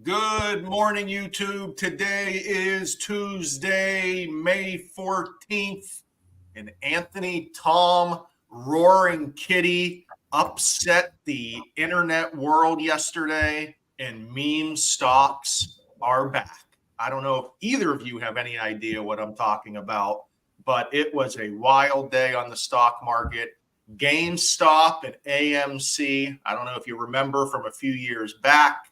Good morning, YouTube. Today is Tuesday, May 14th, and Anthony Tom Roaring Kitty upset the internet world yesterday, and meme stocks are back. I don't know if either of you have any idea what I'm talking about, but it was a wild day on the stock market. GameStop and AMC, I don't know if you remember from a few years back,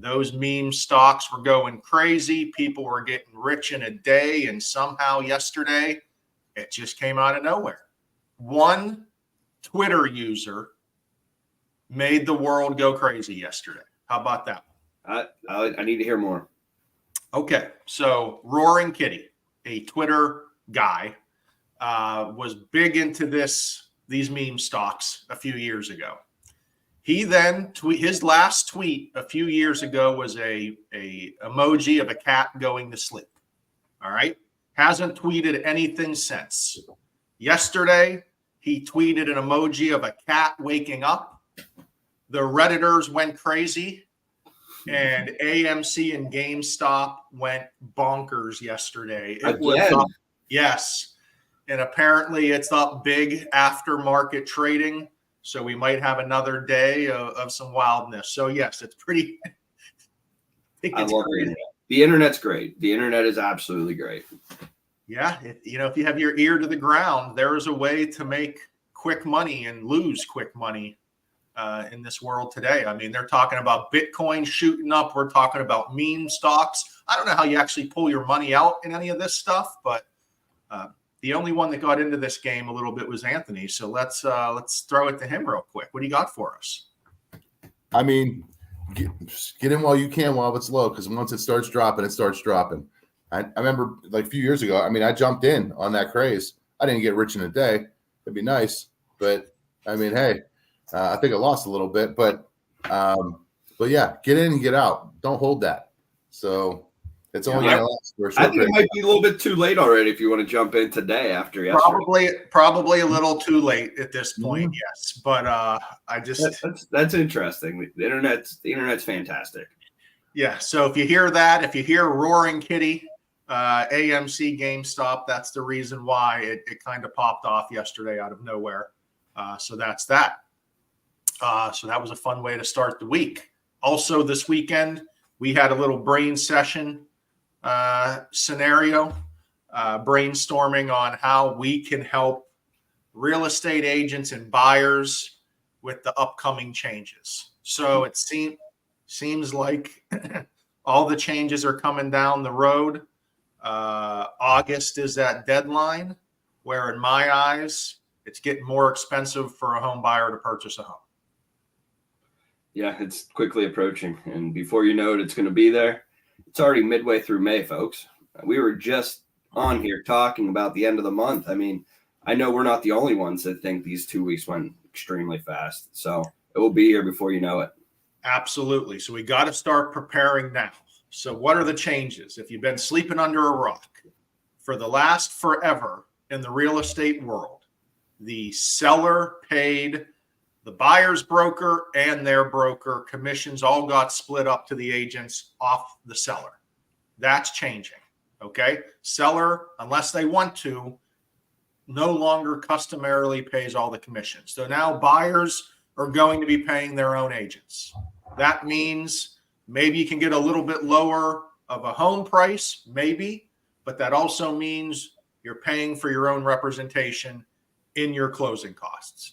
those meme stocks were going crazy. People were getting rich in a day. And somehow yesterday, it just came out of nowhere. One Twitter user made the world go crazy yesterday. How about that? I need to hear more. Okay. So Roaring Kitty, a Twitter guy, was big into these meme stocks a few years ago. He then his last tweet a few years ago was a emoji of a cat going to sleep. All right. Hasn't tweeted anything since. Yesterday, he tweeted an emoji of a cat waking up. The Redditors went crazy, and AMC and GameStop went bonkers yesterday. It was up, yes. And apparently it's up big after market trading. So we might have another day of some wildness. So yes, it's pretty. I love the internet. The internet's great. The internet is absolutely great. Yeah, if you have your ear to the ground, there is a way to make quick money and lose quick money in this world today. I mean, they're talking about Bitcoin shooting up. We're talking about meme stocks. I don't know how you actually pull your money out in any of this stuff, but the only one that got into this game a little bit was Anthony. So let's throw it to him real quick. What do you got for us? I mean, get in while you can while it's low, because once it starts dropping, it starts dropping. I remember like a few years ago, I mean, I jumped in on that craze. I didn't get rich in a day. It'd be nice. But, I mean, hey, I think I lost a little bit. But yeah, get in and get out. Don't hold that. So it's only going to last for a short I think it might be a little bit too late already if you want to jump in today after yesterday. Probably a little too late at this point, yes. But I just that's interesting. The internet's fantastic. Yeah. So if you hear that, if you hear Roaring Kitty, AMC, GameStop, that's the reason why it kind of popped off yesterday out of nowhere. So that's that. So that was a fun way to start the week. Also, this weekend we had a little brain session scenario, brainstorming on how we can help real estate agents and buyers with the upcoming changes. So it seems like all the changes are coming down the road. August is that deadline where, in my eyes, it's getting more expensive for a home buyer to purchase a home. Yeah, it's quickly approaching, and before you know it, it's going to be there. It's already midway through May, folks. We were just on here talking about the end of the month. I mean, I know we're not the only ones that think these 2 weeks went extremely fast. So it will be here before you know it. Absolutely. So we got to start preparing now. So what are the changes? If you've been sleeping under a rock for the last forever in the real estate world, the seller paid the buyer's broker and their broker. Commissions all got split up to the agents off the seller. That's changing. Okay. Seller, unless they want to, no longer customarily pays all the commissions. So now buyers are going to be paying their own agents. That means maybe you can get a little bit lower of a home price, maybe, but that also means you're paying for your own representation in your closing costs.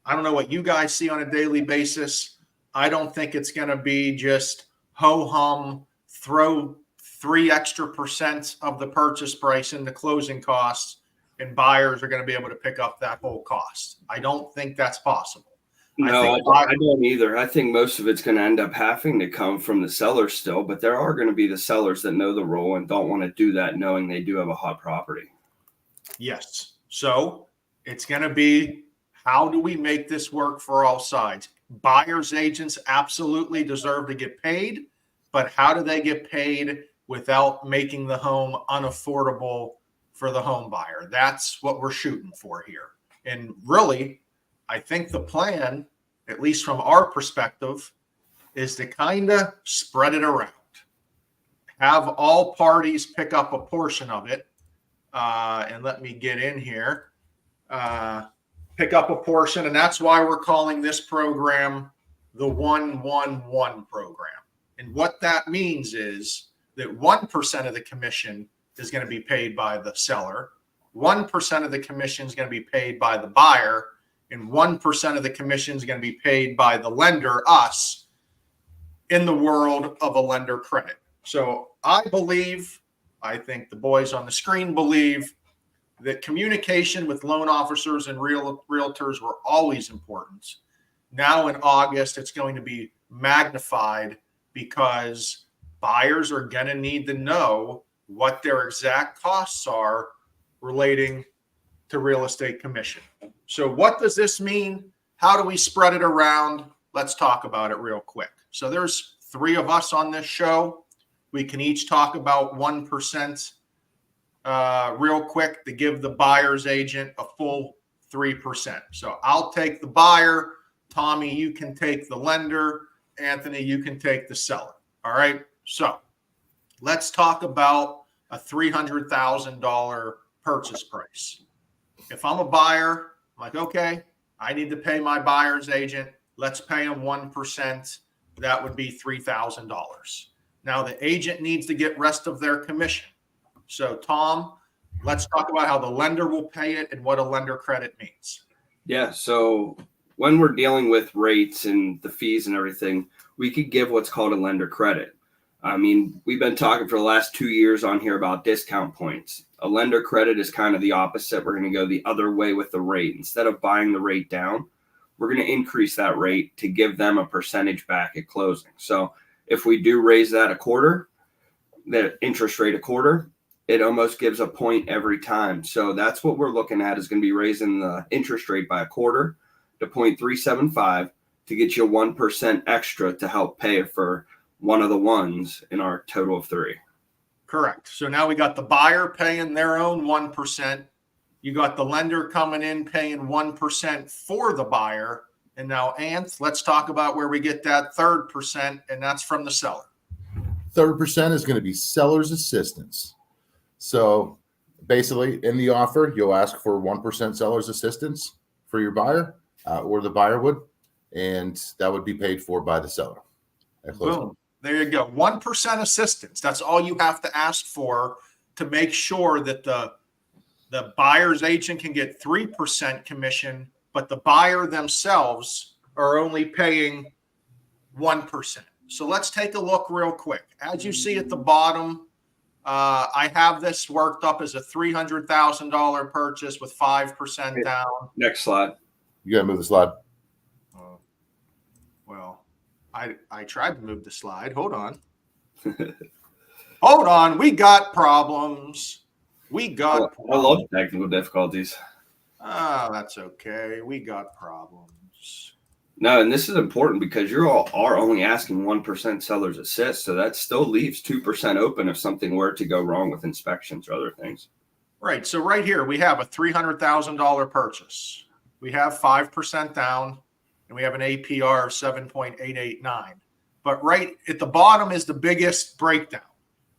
I don't know what you guys see on a daily basis. I don't think it's going to be just ho-hum, throw 3 extra % of the purchase price into closing costs, and buyers are going to be able to pick up that whole cost. I don't think that's possible. No, I don't either. I think most of it's going to end up having to come from the sellers still, but there are going to be the sellers that know the role and don't want to do that knowing they do have a hot property. Yes. So it's going to be, how do we make this work for all sides? Buyers agents absolutely deserve to get paid, but how do they get paid without making the home unaffordable for the home buyer? That's what we're shooting for here. And really, I think the plan, at least from our perspective, is to kind of spread it around. Have all parties pick up a portion of it. And let me get in here. Pick up a portion. And that's why we're calling this program the 111 program. And what that means is that 1% of the commission is going to be paid by the seller. 1% of the commission is going to be paid by the buyer. And 1% of the commission is going to be paid by the lender, us, in the world of a lender credit. So I think the boys on the screen believe that communication with loan officers and realtors were always important. Now in August, it's going to be magnified because buyers are going to need to know what their exact costs are relating to real estate commission. So what does this mean? How do we spread it around? Let's talk about it real quick. So there's 3 of us on this show. We can each talk about 1% real quick to give the buyer's agent a full 3%. So I'll take the buyer. Tommy, you can take the lender. Anthony, you can take the seller. All right. So let's talk about a $300,000 purchase price. If I'm a buyer, I'm like, okay, I need to pay my buyer's agent. Let's pay him 1%. That would be $3,000. Now the agent needs to get rest of their commission. So Tom, let's talk about how the lender will pay it and what a lender credit means. Yeah. So when we're dealing with rates and the fees and everything, we could give what's called a lender credit. I mean, we've been talking for the last 2 years on here about discount points. A lender credit is kind of the opposite. We're going to go the other way with the rate. Instead of buying the rate down, we're going to increase that rate to give them a percentage back at closing. So if we do raise that a quarter, the interest rate a quarter, it almost gives a point every time. So that's what we're looking at, is going to be raising the interest rate by a quarter to 0.375 to get you 1% extra to help pay for one of the ones in our total of 3. Correct. So now we got the buyer paying their own 1%. You got the lender coming in paying 1% for the buyer. And now, Anth, let's talk about where we get that 3%, and that's from the seller. 3% is going to be seller's assistance. So basically, in the offer, you'll ask for 1% seller's assistance for your buyer, or the buyer would, and that would be paid for by the seller. Boom. There you go. 1% assistance. That's all you have to ask for to make sure that the buyer's agent can get 3% commission, but the buyer themselves are only paying 1%. So let's take a look real quick. As you see at the bottom, I have this worked up as a $300,000 purchase with 5% down. Next slide. You got to move the slide. Well, I tried to move the slide. Hold on. Hold on. We got problems. I love technical difficulties. Oh, that's okay. We got problems. No, and this is important because you all are only asking 1% seller's assist. So that still leaves 2% open if something were to go wrong with inspections or other things. Right. So right here, we have a $300,000 purchase. We have 5% down, and we have an APR of 7.889. But right at the bottom is the biggest breakdown,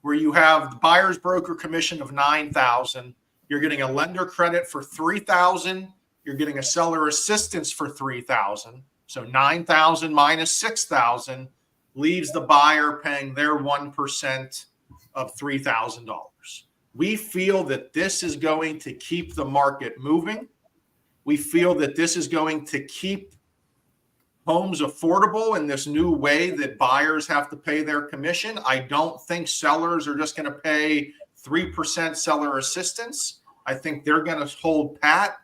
where you have the buyer's broker commission of $9,000. You're getting a lender credit for $3,000. You're getting a seller assistance for $3,000. So $9,000 minus $6,000 leaves the buyer paying their 1% of $3,000. We feel that this is going to keep the market moving. We feel that this is going to keep homes affordable in this new way that buyers have to pay their commission. I don't think sellers are just going to pay 3% seller assistance. I think they're going to hold pat.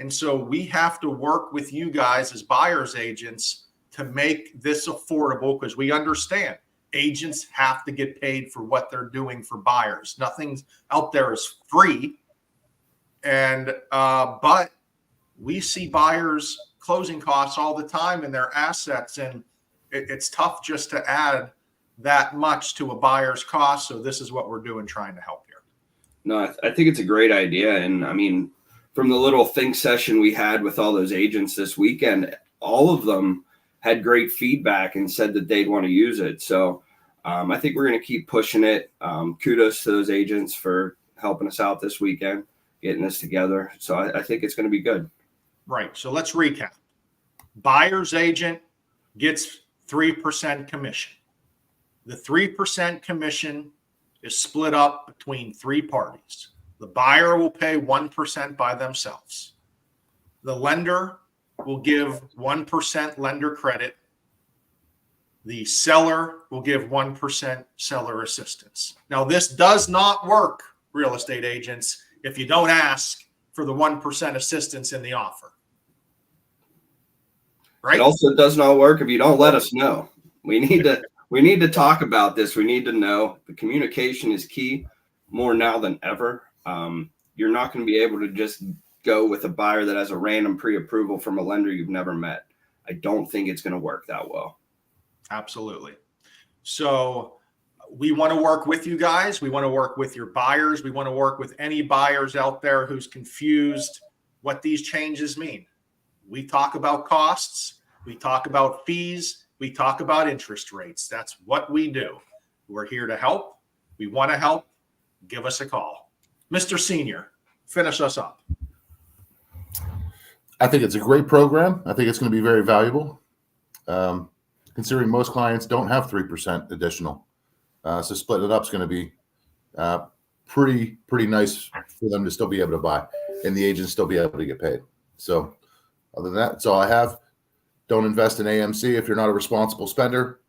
And so we have to work with you guys as buyer's agents to make this affordable, because we understand agents have to get paid for what they're doing for buyers. Nothing out there is free. And but we see buyers closing costs all the time in their assets, and it's tough just to add that much to a buyer's cost. So this is what we're doing, trying to help here. No, I think it's a great idea. And I mean, from the little think session we had with all those agents this weekend, all of them had great feedback and said that they'd want to use it. So I think we're going to keep pushing it. Kudos to those agents for helping us out this weekend, getting this together. So I think it's going to be good. Right. So let's recap. Buyer's agent gets 3% commission. The 3% commission is split up between three parties. The buyer will pay 1% by themselves. The lender will give 1% lender credit. The seller will give 1% seller assistance. Now, this does not work, real estate agents, if you don't ask for the 1% assistance in the offer. Right? It also does not work if you don't let us know. We need to talk about this. We need to know. The communication is key more now than ever. You're not going to be able to just go with a buyer that has a random pre-approval from a lender you've never met. I don't think it's going to work that well. Absolutely. So we want to work with you guys. We want to work with your buyers. We want to work with any buyers out there who's confused what these changes mean. We talk about costs. We talk about fees. We talk about interest rates. That's what we do. We're here to help. We want to help. Give us a call. Mr. Senior, finish us up. I think it's a great program. I think it's going to be very valuable, considering most clients don't have 3% additional. So splitting it up is going to be pretty nice for them to still be able to buy and the agents still be able to get paid. So other than that, that's all I have. Don't invest in AMC if you're not a responsible spender,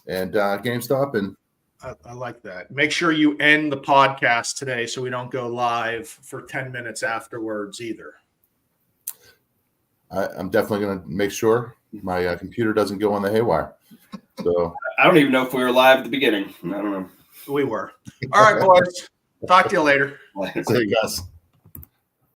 and GameStop. And I like that. Make sure you end the podcast today so we don't go live for 10 minutes afterwards either. I'm definitely going to make sure my computer doesn't go on the haywire. So I don't even know if we were live at the beginning. I don't know. We were. All right, boys. Talk to you later. see you guys.